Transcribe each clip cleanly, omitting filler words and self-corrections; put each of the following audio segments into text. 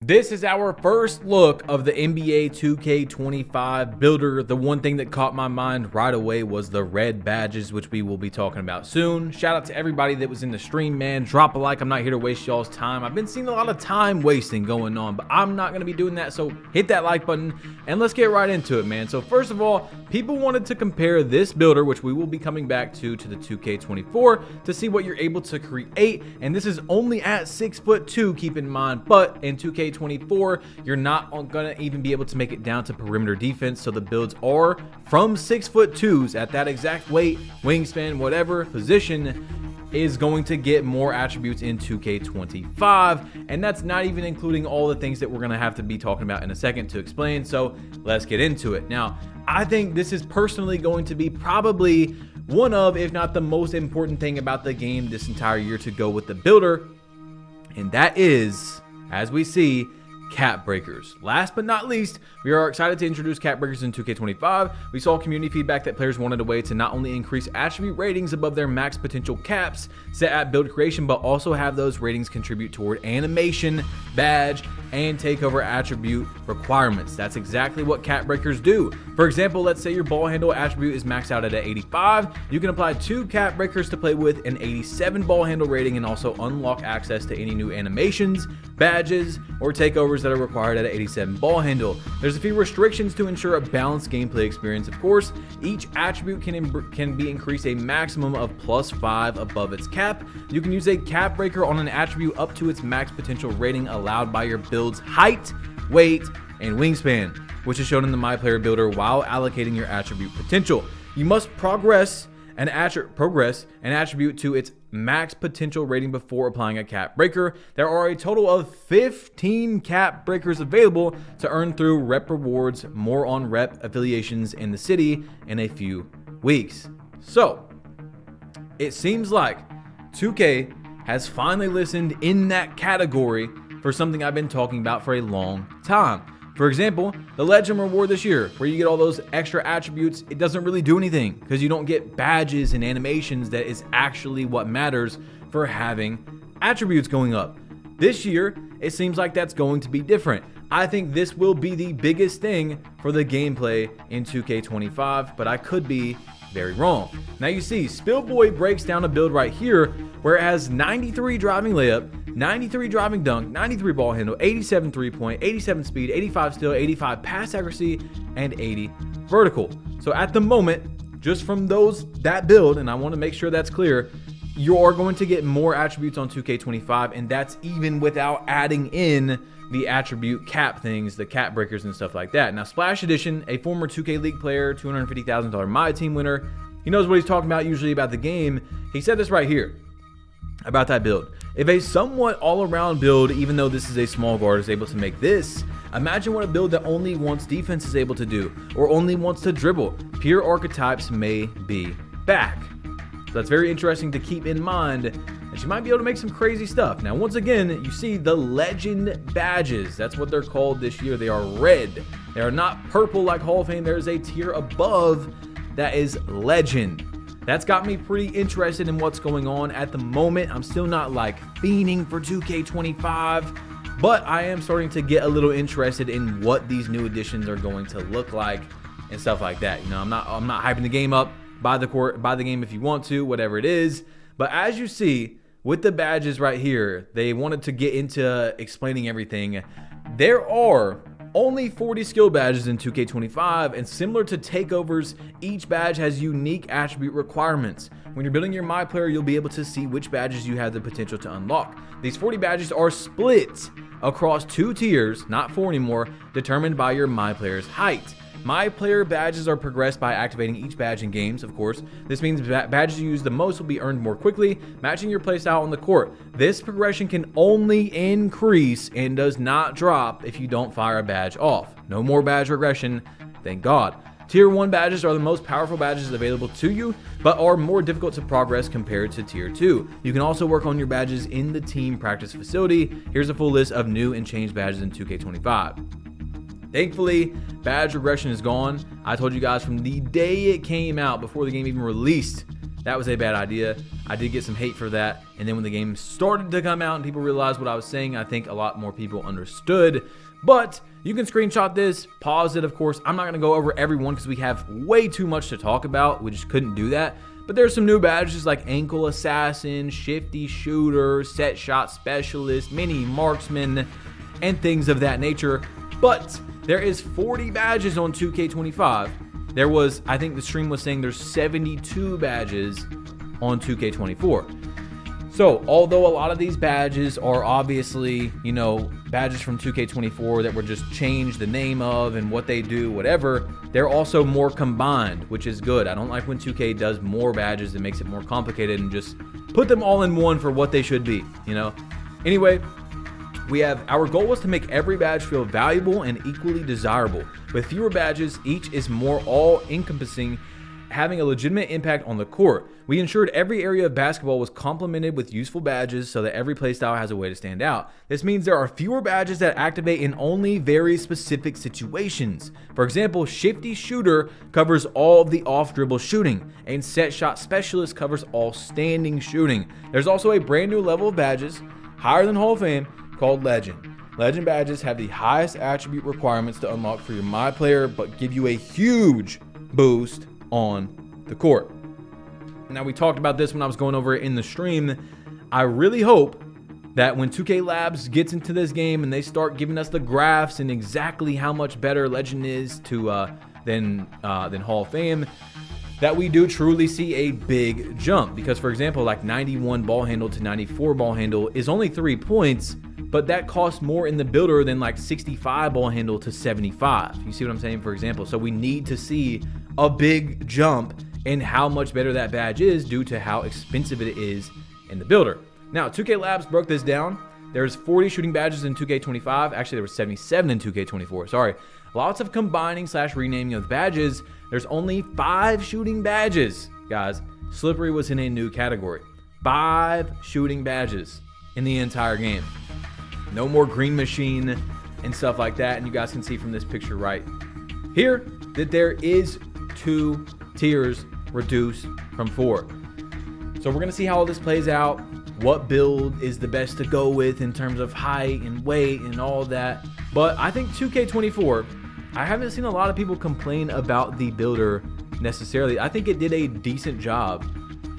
This is our first look of the NBA 2K25 builder. The one thing that caught my mind right away was the red badges, which we will be talking about soon. Shout out to everybody that was in the stream, man. Drop a like. I'm not here to waste y'all's time. I've been seeing a lot of time wasting going on, but I'm not going to be doing that. So hit that like button and let's get right into it, man. So first of all, people wanted to compare this builder, which we will be coming back to the 2K24 to see what you're able to create. And this is only at 6'2", keep in mind, but in 2K24, you're not gonna even be able to make it down to perimeter defense. So the builds are from 6'2s at that exact weight, wingspan, whatever position is going to get more attributes in 2K25, and that's not even including all the things that we're gonna have to be talking about in a second to explain. So let's get into it. Now, I think this is personally going to be probably one of, if not the most important thing about the game this entire year to go with the builder, and that is, as we see, cap breakers. Last but not least, we are excited to introduce cap breakers in 2K25. We saw community feedback that players wanted a way to not only increase attribute ratings above their max potential caps set at build creation, but also have those ratings contribute toward animation, badge, and takeover attribute requirements. That's exactly what cap breakers do. For example, let's say your ball handle attribute is maxed out at an 85. You can apply 2 cap breakers to play with an 87 ball handle rating and also unlock access to any new animations, badges, or takeovers that are required at an 87 ball handle. There's a few restrictions to ensure a balanced gameplay experience. Of course, each attribute can be increased a maximum of +5 above its cap. You can use a cap breaker on an attribute up to its max potential rating allowed by your build's height, weight, and wingspan, which is shown in the MyPlayer builder while allocating your attribute potential. You must progress an attribute to its max potential rating before applying a cap breaker. There are a total of 15 cap breakers available to earn through rep rewards, more on rep affiliations in the city in a few weeks. So it seems like 2K has finally listened in that category for something I've been talking about for a long time. For example, the Legend reward this year, where you get all those extra attributes, it doesn't really do anything because you don't get badges and animations that is actually what matters for having attributes going up. This year, it seems like that's going to be different. I think this will be the biggest thing for the gameplay in 2K25, but I could be very wrong. Now you see, Spillboy breaks down a build right here where it has 93 driving layup, 93 driving dunk, 93 ball handle, 87 3-point, 87 speed, 85 steal, 85 pass accuracy, and 80 vertical. So at the moment, just from that build, and I want to make sure that's clear, you are going to get more attributes on 2K25, and that's even without adding in the attribute cap things, the cap breakers and stuff like that. Now, Splash Edition, a former 2K League player, $250,000 My Team winner, he knows what he's talking about usually about the game. He said this right here about that build. If a somewhat all-around build, even though this is a small guard, is able to make this, imagine what a build that only wants defense is able to do, or only wants to dribble. Pure archetypes may be back. So that's very interesting to keep in mind, that you might be able to make some crazy stuff. Now, once again, you see the Legend badges. That's what they're called this year. They are red. They are not purple like Hall of Fame. There is a tier above that is Legend. That's got me pretty interested in what's going on at the moment. I'm still not like fiending for 2K25, but I am starting to get a little interested in what these new additions are going to look like and stuff like that. You know, I'm not hyping the game up. Buy the game if you want to, whatever it is. But as you see with the badges right here, they wanted to get into explaining everything. There are only 40 skill badges in 2K25, and similar to takeovers, each badge has unique attribute requirements. When you're building your MyPlayer, you'll be able to see which badges you have the potential to unlock. These 40 badges are split across 2 tiers, not 4 anymore, determined by your MyPlayer's height. MyPlayer badges are progressed by activating each badge in games, of course. This means badges you use the most will be earned more quickly, matching your playstyle on the court. This progression can only increase and does not drop if you don't fire a badge off. No more badge regression, thank God. Tier 1 badges are the most powerful badges available to you, but are more difficult to progress compared to Tier 2. You can also work on your badges in the team practice facility. Here's a full list of new and changed badges in 2K25. Thankfully, badge regression is gone. I told you guys from the day it came out, before the game even released, That was a bad idea. I did get some hate for that. And then when the game started to come out and people realized what I was saying, I think a lot more people understood. But you can screenshot this, pause it, of course. I'm not going to go over every one because we have way too much to talk about. We just couldn't do that. But there's some new badges like Ankle Assassin, Shifty Shooter, Set Shot Specialist, Mini Marksman, and things of that nature. But there is 40 badges on 2K25. There was, I think the stream was saying there's 72 badges on 2K24. So, although a lot of these badges are obviously, you know, badges from 2K24 that were just changed the name of and what they do, whatever, they're also more combined, which is good. I don't like when 2K does more badges and makes it more complicated and just put them all in one for what they should be, you know? Anyway, our goal was to make every badge feel valuable and equally desirable. With fewer badges, each is more all-encompassing, having a legitimate impact on the court. We ensured every area of basketball was complemented with useful badges so that every playstyle has a way to stand out. This means there are fewer badges that activate in only very specific situations. For example, Shifty Shooter covers all of the off-dribble shooting, and Set Shot Specialist covers all standing shooting. There's also a brand new level of badges, higher than Hall of Fame, called Legend. Legend badges have the highest attribute requirements to unlock for your My Player, but give you a huge boost on the court. Now, we talked about this when I was going over it in the stream. I really hope that when 2K Labs gets into this game and they start giving us the graphs and exactly how much better Legend is than Hall of Fame, that we do truly see a big jump. Because, for example, like 91 ball handle to 94 ball handle is only 3 points, but that costs more in the builder than like 65 ball handle to 75. You see what I'm saying, for example? So we need to see a big jump in how much better that badge is due to how expensive it is in the builder. Now, 2K Labs broke this down. There's 40 shooting badges in 2K25. Actually, there were 77 in 2K24. Sorry. Lots of combining / renaming of badges. There's only 5 shooting badges, guys. Slippery was in a new category. 5 shooting badges in the entire game. No more green machine and stuff like that. And you guys can see from this picture right here that there is 2 tiers reduced from 4. So we're going to see how all this plays out. What build is the best to go with in terms of height and weight and all that. But I think 2K24, I haven't seen a lot of people complain about the builder necessarily. I think it did a decent job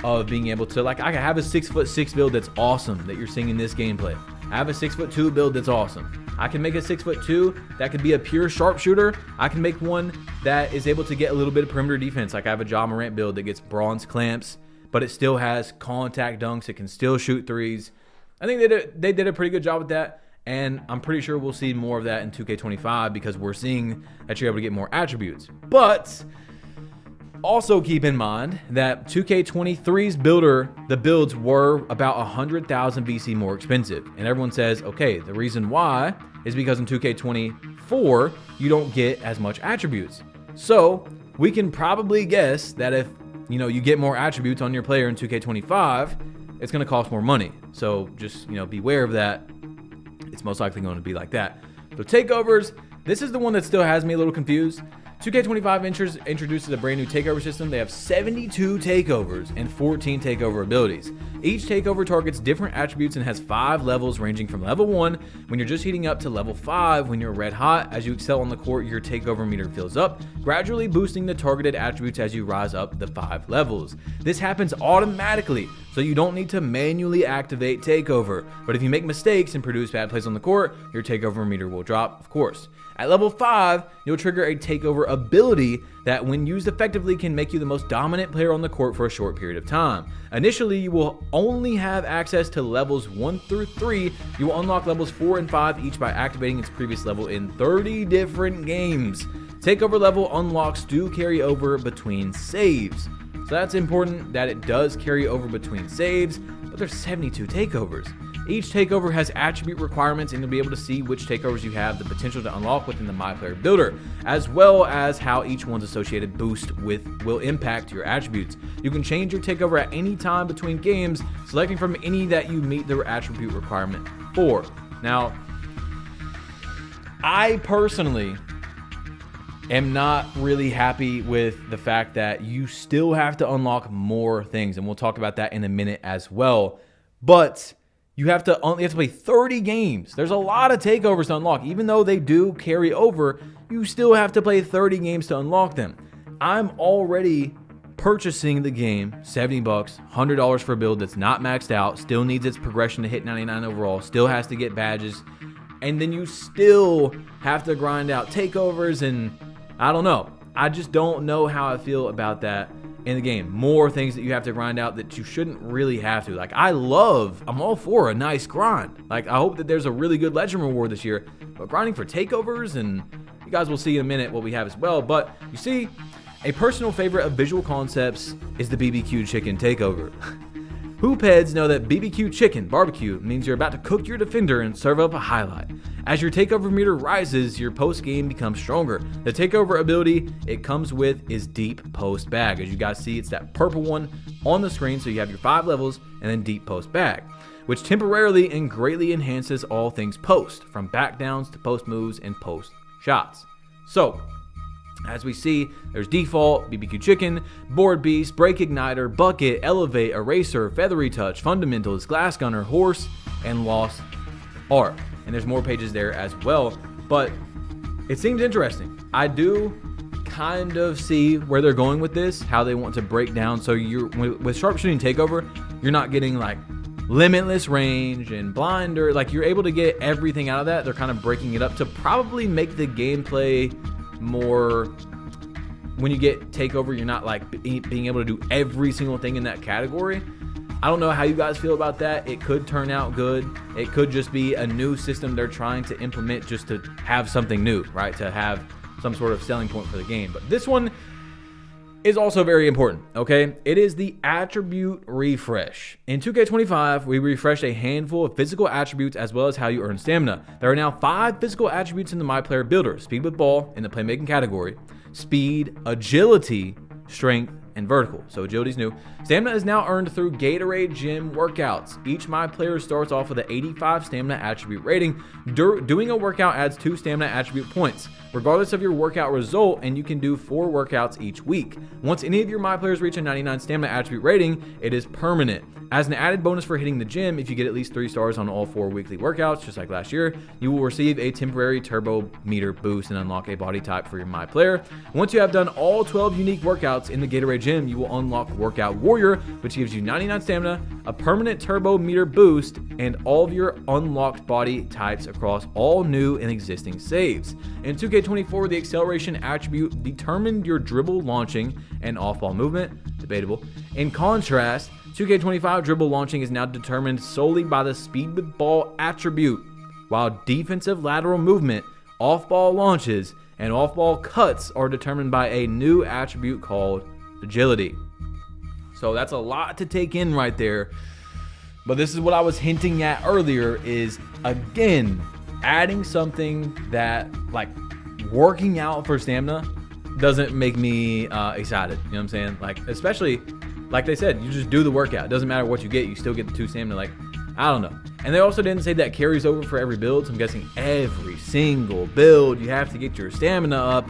of being able to, like, I have a 6'6" build that's awesome that you're seeing in this gameplay. I have a 6'2" build that's awesome. I can make a 6'2" that could be a pure sharpshooter. I can make one that is able to get a little bit of perimeter defense. Like I have a Ja Morant build that gets bronze clamps, but it still has contact dunks. It can still shoot threes. I think they did a pretty good job with that. And I'm pretty sure we'll see more of that in 2K25 because we're seeing that you're able to get more attributes. But also keep in mind that 2K23's the builds were about 100,000 VC more expensive. And everyone says, okay, the reason why is because in 2K24, you don't get as much attributes. So we can probably guess that if you get more attributes on your player in 2K25, it's going to cost more money. So just beware of that. It's most likely going to be like that. So takeovers, this is the one that still has me a little confused. 2K25 introduces a brand new takeover system. They have 72 takeovers and 14 takeover abilities. Each takeover targets different attributes and has 5 levels ranging from level 1 when you're just heating up to level 5 when you're red hot. As you excel on the court, your takeover meter fills up, gradually boosting the targeted attributes as you rise up the 5 levels. This happens automatically, so you don't need to manually activate takeover. But if you make mistakes and produce bad plays on the court, your takeover meter will drop, of course. At level 5, you'll trigger a takeover ability that, when used effectively, can make you the most dominant player on the court for a short period of time. Initially, you will only have access to levels 1 through 3. You will unlock levels 4 and 5 each by activating its previous level in 30 different games. Takeover level unlocks do carry over between saves. So that's important that it does carry over between saves, but there's 72 takeovers. Each takeover has attribute requirements, and you'll be able to see which takeovers you have the potential to unlock within the My Player builder, as well as how each one's associated boost will impact your attributes. You can change your takeover at any time between games, selecting from any that you meet the attribute requirement for. Now, I personally am not really happy with the fact that you still have to unlock more things, and we'll talk about that in a minute as well. But you have to play 30 games. There's a lot of takeovers to unlock. Even though they do carry over, you still have to play 30 games to unlock them. I'm already purchasing the game, $70, $100 for a build that's not maxed out, still needs its progression to hit 99 overall, still has to get badges, and then you still have to grind out takeovers, and I don't know. I just don't know how I feel about that in the game. More things that you have to grind out that you shouldn't really have to. Like, I'm all for a nice grind. Like, I hope that there's a really good legend reward this year, but grinding for takeovers, and you guys will see in a minute what we have as well. But you see, a personal favorite of Visual Concepts is the BBQ Chicken Takeover. Hoopheads know that BBQ Chicken Barbecue means you're about to cook your defender and serve up a highlight. As your takeover meter rises, your post game becomes stronger. The takeover ability it comes with is Deep Post Bag. As you guys see, it's that purple one on the screen, so you have your 5 levels and then Deep Post Bag, which temporarily and greatly enhances all things post, from back downs to post moves and post shots. So, as we see, there's Default, BBQ Chicken, Board Beast, Break Igniter, Bucket, Elevate, Eraser, Feathery Touch, Fundamentals, Glass Gunner, Horse, and Lost Ark. And there's more pages there as well, but it seems interesting. I do kind of see where they're going with this, how they want to break down. So with Sharpshooting Takeover, you're not getting like limitless range and blinder. Like, you're able to get everything out of that. They're kind of breaking it up to probably make the gameplay more, when you get takeover, you're not like being able to do every single thing in that category. I don't know how you guys feel about that. It could turn out good. It could just be a new system they're trying to implement just to have something new, right? To have some sort of selling point for the game. But this one is also very important, okay? It is the attribute refresh. In 2K25, we refreshed a handful of physical attributes as well as how you earn stamina. There are now 5 physical attributes in the MyPlayer builder: speed with ball in the playmaking category, speed, agility, strength, and vertical. So agility is new. Stamina is now earned through Gatorade Gym workouts. Each MyPlayer starts off with an 85 stamina attribute rating. Doing a workout adds 2 stamina attribute points, regardless of your workout result, and you can do 4 workouts each week. Once any of your MyPlayers reach a 99 stamina attribute rating, it is permanent. As an added bonus for hitting the gym, if you get at least 3 stars on all 4 weekly workouts, just like last year, you will receive a temporary turbo meter boost and unlock a body type for your MyPlayer. Once you have done all 12 unique workouts in the Gatorade Gym, you will unlock Workout Warrior, which gives you 99 stamina, a permanent turbo meter boost, and all of your unlocked body types across all new and existing saves. In 2K24, the acceleration attribute determined your dribble launching and off-ball movement. Debatable. In contrast, 2K25 dribble launching is now determined solely by the speed with ball attribute, while defensive lateral movement, off-ball launches, and off-ball cuts are determined by a new attribute called agility. So that's a lot to take in right there. But this is what I was hinting at earlier, is again adding something that, like, working out for stamina doesn't make me excited. You know what I'm saying? Like, especially like they said, you just do the workout. It doesn't matter what you get, you still get the 2 stamina. Like, I don't know. And they also didn't say that carries over for every build, so I'm guessing every single build you have to get your stamina up.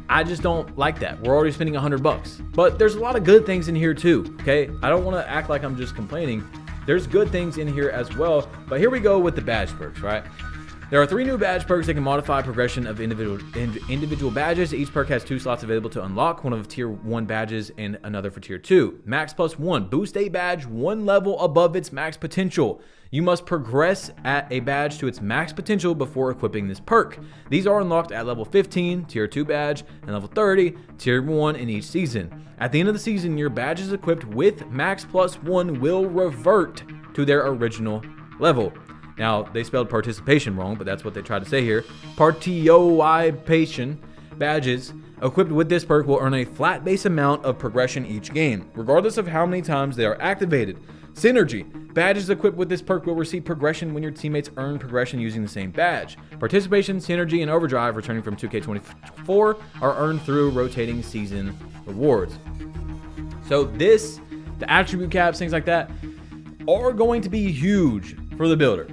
I just don't like that. We're already spending $100. But there's a lot of good things in here too, okay? I don't want to act like I'm just complaining. There's good things in here as well. But here we go with the badge perks, right? There are 3 new badge perks that can modify progression of individual badges. Each perk has 2 slots available to unlock, one of tier 1 badges and another for tier 2. Max plus 1. Boost a badge 1 level above its max potential. You must progress at a badge to its max potential before equipping this perk. These are unlocked at level 15, tier 2 badge, and level 30, tier 1 in each season. At the end of the season, your badges equipped with max plus 1 will revert to their original level. Now, they spelled participation wrong, but that's what they tried to say here. Participation badges equipped with this perk will earn a flat base amount of progression each game, regardless of how many times they are activated. Synergy. Badges equipped with this perk will receive progression when your teammates earn progression using the same badge. Participation, Synergy, and Overdrive, returning from 2K24, are earned through rotating season rewards. So the attribute caps, things like that, are going to be huge for the builder.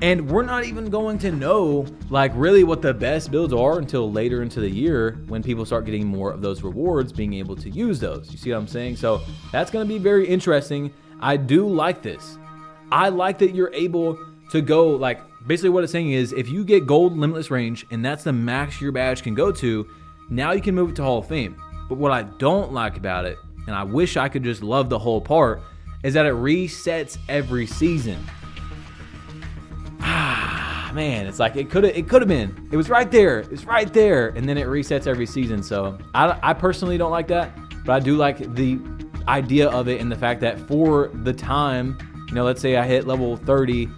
And we're not even going to know like really what the best builds are until later into the year when people start getting more of those rewards, being able to use those. You see what I'm saying? So that's going to be very interesting. I do like this. I like that you're able to go, like, basically what it's saying is if you get gold limitless range and that's the max your badge can go to, now you can move it to Hall of Fame. But what I don't like about it, and I wish I could just love the whole part, is that it resets every season. Man, it's like it could have been. It was right there. It's right there. And then it resets every season. So I personally don't like that, but I do like the idea of it and the fact that for the time, you know, let's say I hit level 30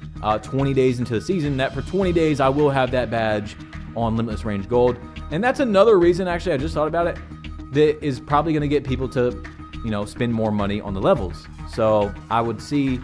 20 days into the season, that for 20 days I will have that badge on limitless range gold. And that's another reason, actually, I just thought about it, that is probably going to get people to, you know, spend more money on the levels. So I would say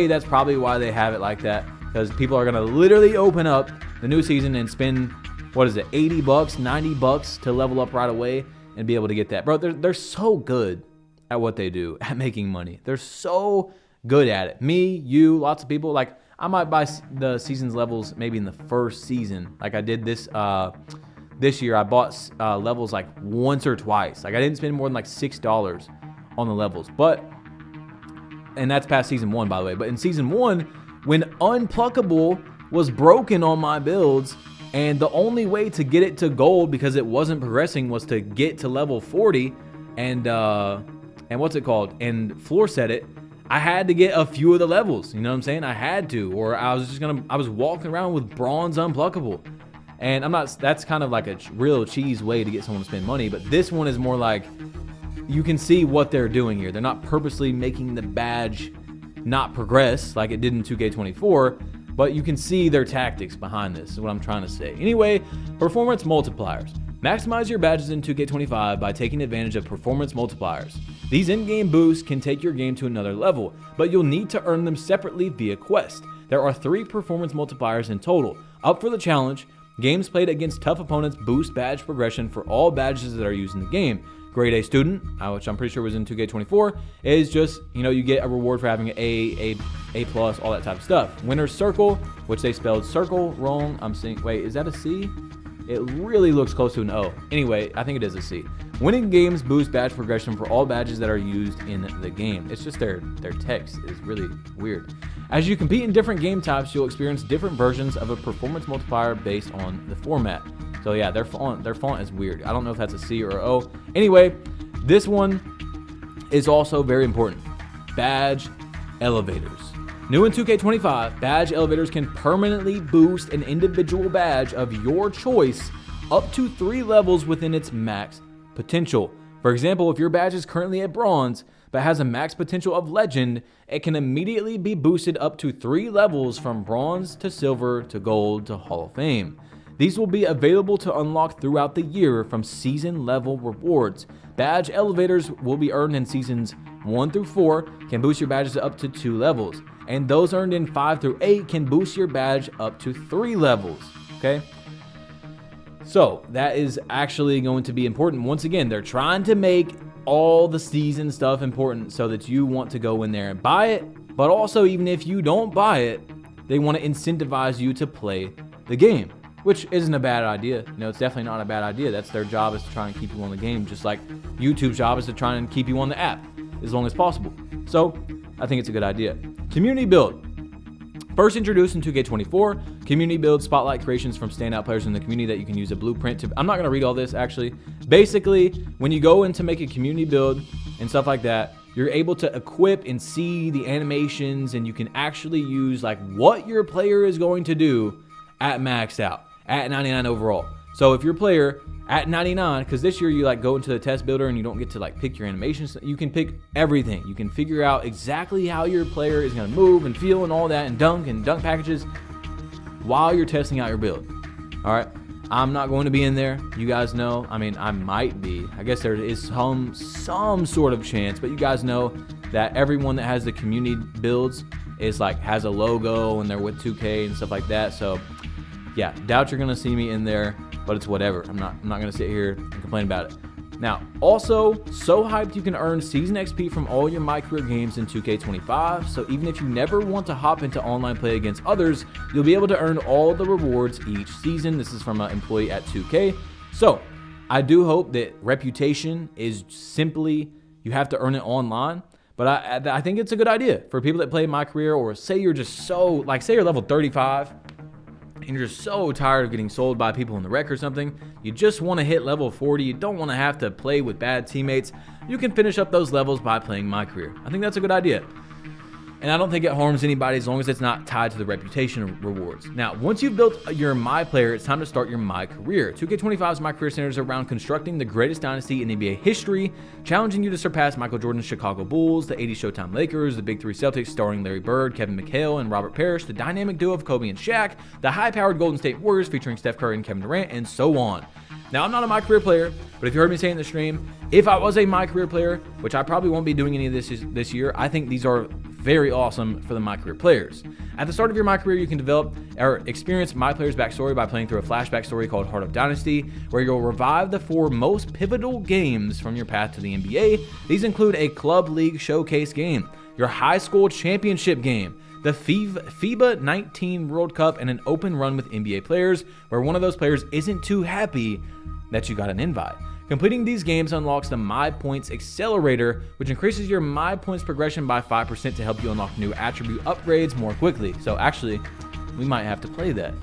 that's probably why they have it like that. Because people are going to literally open up the new season and spend, what is it, 80 bucks, 90 bucks to level up right away and be able to get that. Bro, they're so good at what they do, at making money. They're so good at it. Me, you, lots of people. Like, I might buy the season's levels maybe in the first season. Like I did this year. I bought levels like once or twice. Like I didn't spend more than like $6 on the levels. And that's past season 1, by the way. But in season 1, when Unpluckable was broken on my builds, and the only way to get it to gold because it wasn't progressing was to get to level 40 and what's it called? And floor set it. I had to get a few of the levels, you know what I'm saying? I had to, or I was walking around with bronze Unpluckable. And that's kind of like a real cheese way to get someone to spend money, but this one is more like, you can see what they're doing here. They're not purposely making the badge not progress like it did in 2K24, but you can see their tactics behind this, is what I'm trying to say. Anyway, performance multipliers. Maximize your badges in 2K25 by taking advantage of performance multipliers. These in-game boosts can take your game to another level, but you'll need to earn them separately via quest. There are 3 performance multipliers in total. Up for the challenge, games played against tough opponents boost badge progression for all badges that are used in the game. Grade A student, which I'm pretty sure was in 2K24, is just, you know, you get a reward for having an A plus, all that type of stuff. Winner's Circle, which they spelled circle wrong. I'm seeing, wait, is that a C? It really looks close to an O. Anyway, I think it is a C. Winning games boost badge progression for all badges that are used in the game. It's just their text is really weird. As you compete in different game types, you'll experience different versions of a performance multiplier based on the format. So yeah, their font is weird. I don't know if that's a C or an O. Anyway, this one is also very important. Badge elevators. New in 2K25, badge elevators can permanently boost an individual badge of your choice up to 3 levels within its max potential. For example, if your badge is currently at bronze but has a max potential of legend, it can immediately be boosted up to 3 levels from bronze to silver to gold to Hall of Fame. These will be available to unlock throughout the year from season level rewards. Badge elevators will be earned in seasons 1 through 4, can boost your badges up to 2 levels. And those earned in 5 through 8 can boost your badge up to 3 levels, okay? So that is actually going to be important. Once again, they're trying to make all the season stuff important so that you want to go in there and buy it. But also, even if you don't buy it, they want to incentivize you to play the game, which isn't a bad idea. You know, it's definitely not a bad idea. That's their job, is to try and keep you on the game, just like YouTube's job is to try and keep you on the app as long as possible. So I think it's a good idea. Community build. First introduced in 2K24, community build spotlight creations from standout players in the community that you can use a blueprint to. I'm not going to read all this, actually. Basically, when you go in to make a community build and stuff like that, you're able to equip and see the animations, and you can actually use like what your player is going to do at maxed out, at 99 overall. So if your player at 99, because this year you like go into the test builder and you don't get to like pick your animations, you can pick everything. You can figure out exactly how your player is going to move and feel and all that, and dunk packages while you're testing out your build. All right, I'm not going to be in there. You guys know, I mean, I might be. I guess there is some sort of chance, but you guys know that everyone that has the community builds is like has a logo and they're with 2K and stuff like that. So yeah, doubt you're gonna see me in there, but it's whatever. I'm not gonna sit here and complain about it. Now, also, so hyped you can earn season XP from all your MyCAREER games in 2K25, so even if you never want to hop into online play against others, you'll be able to earn all the rewards each season. This is from an employee at 2K. So, I do hope that reputation is simply, you have to earn it online, but I think it's a good idea for people that play MyCAREER, or say you're just so, like say you're level 35, and you're just so tired of getting sold by people in the wreck or something, you just want to hit level 40, you don't want to have to play with bad teammates, you can finish up those levels by playing MyCAREER. I think that's a good idea. And I don't think it harms anybody as long as it's not tied to the reputation rewards. Now, once you've built your MyPlayer, it's time to start your MyCAREER. 2K25's MyCAREER centers around constructing the greatest dynasty in NBA history, challenging you to surpass Michael Jordan's Chicago Bulls, the 80s Showtime Lakers, the Big Three Celtics starring Larry Bird, Kevin McHale, and Robert Parrish, the dynamic duo of Kobe and Shaq, the high-powered Golden State Warriors featuring Steph Curry and Kevin Durant, and so on. Now, I'm not a MyCAREER player, but if you heard me say in the stream, if I was a MyCAREER player, which I probably won't be doing any of this year, I think these are very awesome for the MyCAREER players. At the start of your MyCAREER, you can develop or experience MyPlayer's backstory by playing through a flashback story called Heart of Dynasty, where you'll revive the 4 most pivotal games from your path to the NBA. These include a club league showcase game, your high school championship game, the FIBA 19 World Cup, and an open run with NBA players, where one of those players isn't too happy that you got an invite. Completing these games unlocks the My Points Accelerator, which increases your My Points progression by 5% to help you unlock new attribute upgrades more quickly. So actually, we might have to play that.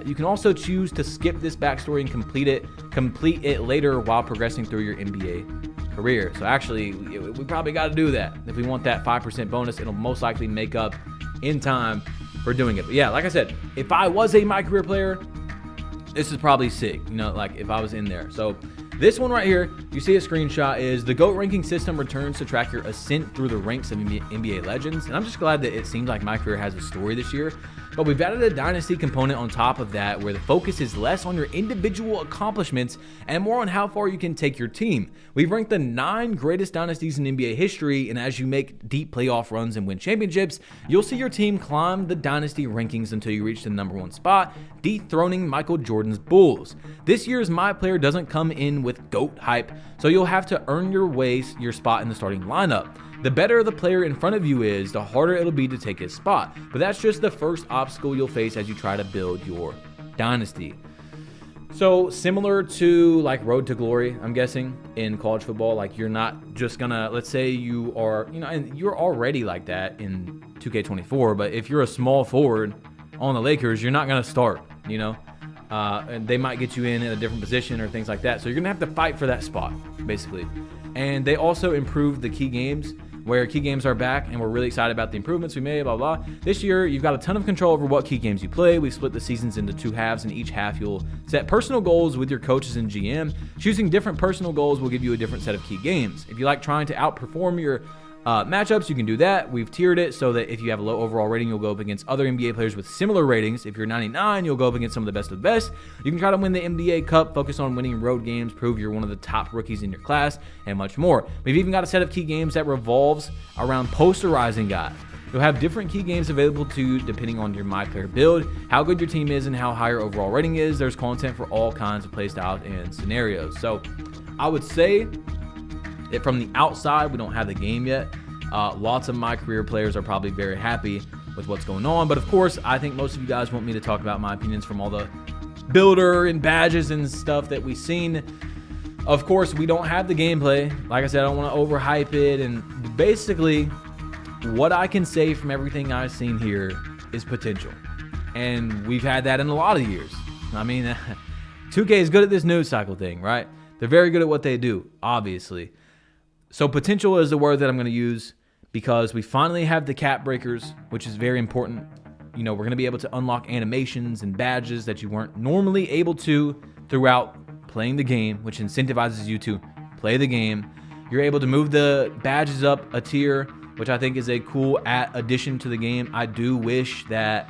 You can also choose to skip this backstory and complete it later while progressing through your NBA career. So actually, we probably got to do that. If we want that 5% bonus, it'll most likely make up in time for doing it. But yeah, like I said, if I was a MyCAREER player, this is probably sick, you know, like if I was in there. So this one right here, you see a screenshot, is the GOAT ranking system returns to track your ascent through the ranks of NBA legends. And I'm just glad that it seems like MyCAREER has a story this year. But we've added a Dynasty component on top of that, where the focus is less on your individual accomplishments and more on how far you can take your team. We've ranked the 9 greatest dynasties in NBA history, and as you make deep playoff runs and win championships, you'll see your team climb the Dynasty rankings until you reach the #1 spot, dethroning Michael Jordan's Bulls. This year's MyPlayer doesn't come in with GOAT hype, so you'll have to earn your spot in the starting lineup. The better the player in front of you is, the harder it'll be to take his spot. But that's just the first obstacle you'll face as you try to build your dynasty. So similar to like Road to Glory, I'm guessing, in college football, like you're not just gonna, let's say you are, you know, and you're already like that in 2K24, but if you're a small forward on the Lakers, you're not gonna start, you know? And they might get you in a different position or things like that. So you're gonna have to fight for that spot, basically. And they also improved the key games, where key games are back, and we're really excited about the improvements we made, blah, blah. This year, you've got a ton of control over what key games you play. We've split the seasons into 2 halves, and each half you'll set personal goals with your coaches and GM. Choosing different personal goals will give you a different set of key games. If you like trying to outperform your matchups, you can do that. We've tiered it so that if you have a low overall rating, you'll go up against other NBA players with similar ratings. If you're 99, you'll go up against some of the best of the best. You can try to win the NBA Cup, focus on winning road games, prove you're one of the top rookies in your class, and much more. We've even got a set of key games that revolves around posterizing guys. You'll have different key games available to you depending on your MyPlayer build, how good your team is, and how high your overall rating is. There's content for all kinds of play styles and scenarios. So I would say that from the outside, we don't have the game yet. Lots of MyCAREER players are probably very happy with what's going on. But of course, I think most of you guys want me to talk about my opinions from all the builder and badges and stuff that we've seen. Of course, we don't have the gameplay. Like I said, I don't want to overhype it. And basically, what I can say from everything I've seen here is potential. And we've had that in a lot of years. I mean, 2K is good at this news cycle thing, right? They're very good at what they do, obviously. So potential is the word that I'm going to use, because we finally have the cap breakers, which is very important. You know, we're going to be able to unlock animations and badges that you weren't normally able to throughout playing the game, which incentivizes you to play the game. You're able to move the badges up a tier, which I think is a cool addition to the game. I do wish that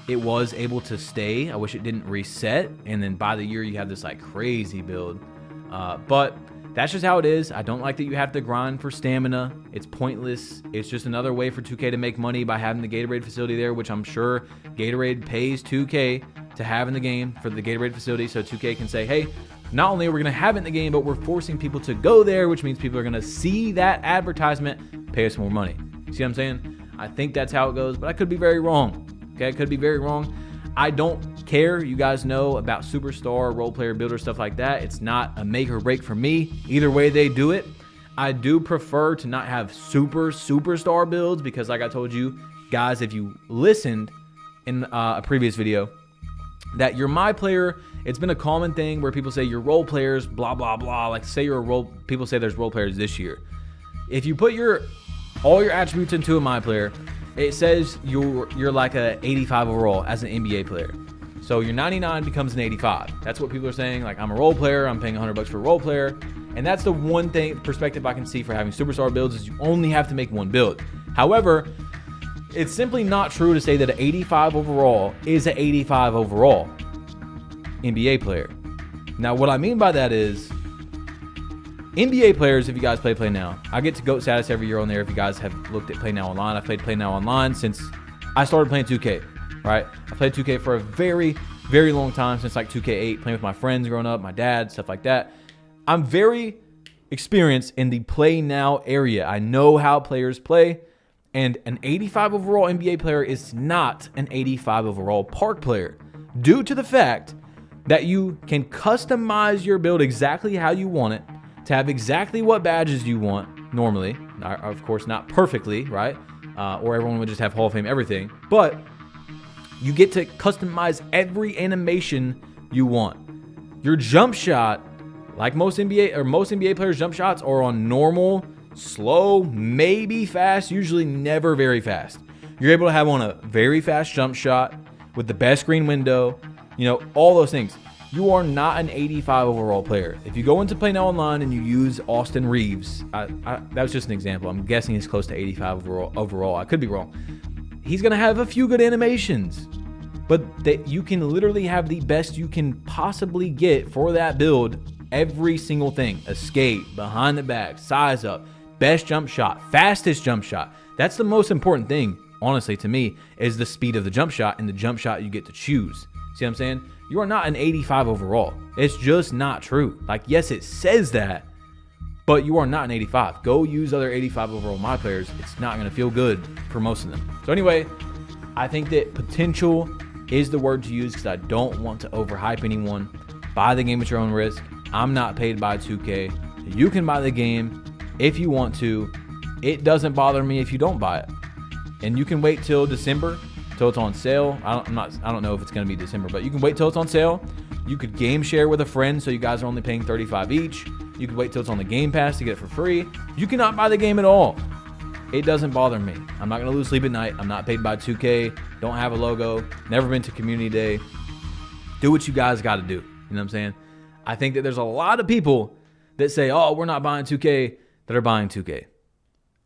it was able to stay. I wish it didn't reset, and then by the year you have this like crazy build. But that's just how it is. I don't like that you have to grind for stamina. It's pointless. It's just another way for 2K to make money by having the Gatorade facility there, which I'm sure Gatorade pays 2K to have in the game for the Gatorade facility, so 2K can say, hey, not only are we going to have it in the game, but we're forcing people to go there, which means people are going to see that advertisement, pay us more money. See what I'm saying? I think that's how it goes, but I could be very wrong. Okay, I could be very wrong. I don't care. You guys know about superstar, role player, builder, stuff like that. It's not a make or break for me. Either way they do it. I do prefer to not have superstar builds because, like I told you guys, if you listened in a previous video, that you're my player. It's been a common thing where people say you're role players, blah, blah, blah. Like say you're a role, people say there's role players this year. If you put all your attributes into a my player, it says you're like a 85 overall as an NBA player. So your 99 becomes an 85. That's what people are saying. Like, I'm a role player, I'm paying $100 for a role player. And that's the one perspective I can see for having superstar builds is you only have to make one build. However, it's simply not true to say that an 85 overall is an 85 overall NBA player. Now, what I mean by that is NBA players, if you guys play Now, I get to GOAT status every year on there if you guys have looked at Play Now Online. I've played Play Now Online since I started playing 2K, right? I played 2K for a very, very long time, since like 2K8, playing with my friends growing up, my dad, stuff like that. I'm very experienced in the Play Now area. I know how players play, and an 85 overall NBA player is not an 85 overall Park player due to the fact that you can customize your build exactly how you want it, to have exactly what badges you want normally. Of course, not perfectly, right? Or everyone would just have Hall of Fame everything. But you get to customize every animation you want. Your jump shot, like most NBA players' jump shots, are on normal, slow, maybe fast, usually never very fast. You're able to have on a very fast jump shot with the best screen window, you know, all those things. You are not an 85 overall player. If you go into Play Now Online and you use Austin Reeves, that was just an example. I'm guessing he's close to 85 overall. I could be wrong. He's going to have a few good animations, but you can literally have the best you can possibly get for that build. Every single thing: escape, behind the back, size up, best jump shot, fastest jump shot. That's the most important thing, honestly, to me, is the speed of the jump shot and the jump shot you get to choose. See what I'm saying? You are not an 85 overall. It's just not true. Like, yes, it says that, but you are not an 85. Go use other 85 overall my players. It's not going to feel good for most of them. So anyway, I think that potential is the word to use because I don't want to overhype anyone. Buy the game at your own risk. I'm not paid by 2K. You can buy the game if you want to. It doesn't bother me if you don't buy it. And you can wait till December, till it's on sale. I don't know if it's going to be December, but you can wait till it's on sale. You could game share with a friend, so you guys are only paying $35 each. You could wait till it's on the Game Pass to get it for free. You cannot buy the game at all. It doesn't bother me. I'm not going to lose sleep at night. I'm not paid by 2K. Don't have a logo. Never been to Community Day. Do what you guys got to do. You know what I'm saying? I think that there's a lot of people that say, oh, we're not buying 2K, that are buying 2K.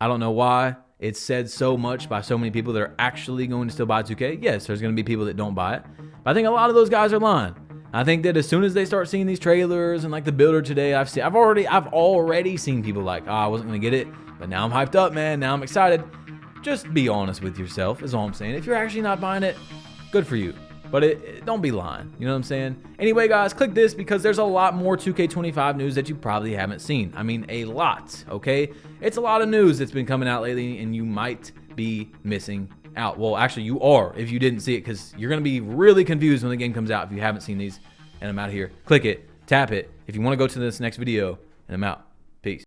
I don't know why. It's said so much by so many people that are actually going to still buy 2K. Yes, there's going to be people that don't buy it. But I think a lot of those guys are lying. I think that as soon as they start seeing these trailers and like the builder today, I've already seen people like, oh, I wasn't going to get it, but now I'm hyped up, man. Now I'm excited. Just be honest with yourself is all I'm saying. If you're actually not buying it, good for you. But don't be lying. You know what I'm saying? Anyway, guys, click this because there's a lot more 2K25 news that you probably haven't seen. I mean, a lot, okay? It's a lot of news that's been coming out lately, and you might be missing out. Well, actually, you are if you didn't see it, because you're going to be really confused when the game comes out if you haven't seen these. And I'm out of here. Click it. Tap it if you want to go to this next video, and I'm out.